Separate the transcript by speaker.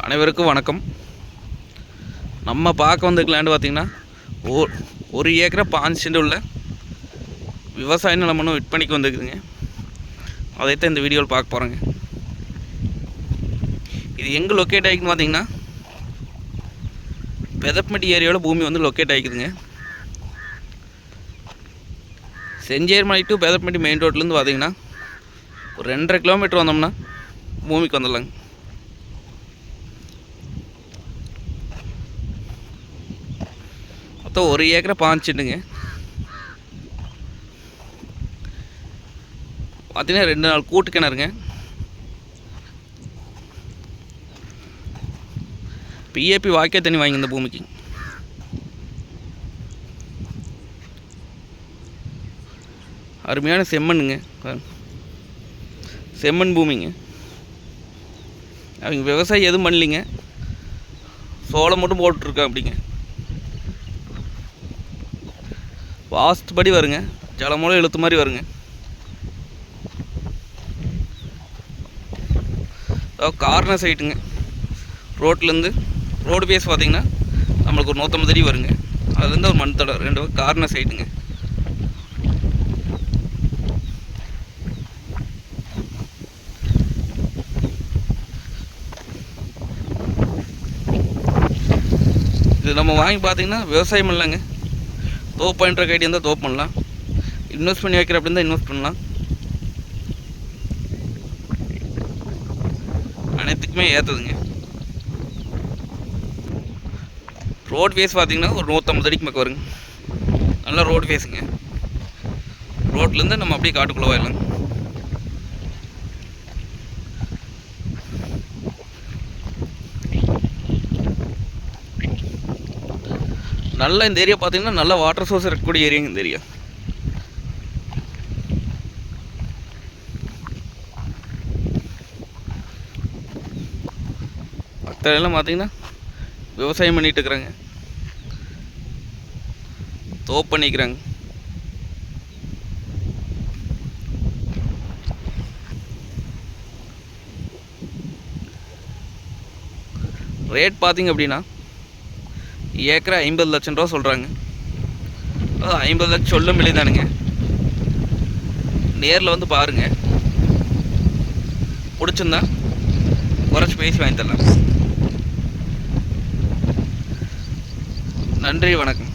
Speaker 1: அனைவருக்கும் வணக்கம். நம்ம பார்க்க வந்த லேண்டு பார்த்திங்கன்னா ஒரு ஏக்கரை 5 சென்ட் உள்ள விவசாய நிலமனும் விற்பனைக்கு வந்துருக்குதுங்க. அதைத்தான் இந்த வீடியோவில் பார்க்க போகிறோங்க. இது எங்கே லொக்கேட் ஆகிக்குன்னு பார்த்திங்கன்னா பெதப்பட்டி ஏரியாவில் பூமி வந்து லொக்கேட் ஆகிக்குதுங்க. செஞ்சேர்மலை டு பெதப்பட்டி மெயின் ரோட்லேருந்து பார்த்திங்கன்னா ஒரு 2.5 கிலோமீட்டர் வந்தோம்னா பூமிக்கு வந்துடலாங்க. மொத்தம் ஒரு ஏக்கரை 5 சென்ட்டுங்க. பார்த்தீங்கன்னா 2 நாள் கூட்டு கிணறுங்க. பிஏபி வாக்கிய தண்ணி வாங்கி இந்த பூமிக்கு. அருமையான செம்மண்ணுங்க, செம்மண் பூமிங்க. அவங்க விவசாயம் எதுவும் பண்ணலிங்க, சோளம் மட்டும் போட்டுருக்கேன் அப்படிங்க. வாஸ்துபடி வருங்க, ஜலமூலம் இழுத்து மாதிரி வருங்க. கார்னர் சைட்டுங்க. ரோட்லேருந்து ரோடு பேஸ் பார்த்திங்கன்னா நம்மளுக்கு ஒரு 150 அடி வருங்க. அதுலேருந்து ஒரு மண் தடம் 2 கார்னர் சைட்டுங்க. இது நம்ம வாங்கி பார்த்திங்கன்னா விவசாயம் இல்லைங்க, தோப்பு பண்ணுற கைடி இருந்தால் தோப்பு பண்ணலாம், இன்வெஸ்ட் பண்ணி வைக்கிற அப்படி இருந்தால் இன்வெஸ்ட் பண்ணலாம். அனைத்துக்குமே ஏற்றுதுங்க. ரோடு ஃபேஸ் பார்த்திங்கன்னா ஒரு 150 அடிக்கு பக்கம் வருங்க. நல்லா ரோடு ஃபேஸுங்க. ரோட்லேருந்து நம்ம அப்படியே காட்டுக்குள்ளே போயிடலாங்க. நல்லா இந்த ஏரியா பார்த்தீங்கன்னா நல்ல வாட்டர் சோர்ஸ் இருக்கக்கூடிய ஏரியாங்க இந்த ஏரியா. மற்றெல்லாம் பார்த்தீங்கன்னா விவசாயம் பண்ணிட்டு இருக்கிறாங்க, தோப்பு பண்ணிக்கிறாங்க. ரேட் பார்த்தீங்க அப்படின்னா ஏக்கரை 50 லட்சம் ரூபா சொல்கிறாங்க. 50 லட்சம் சொல்லும் விலை தானுங்க. நேரில் வந்து பாருங்கள், பிடிச்சிருந்தா குறைச்சி பேசி வாங்கி தரலாம். நன்றி, வணக்கம்.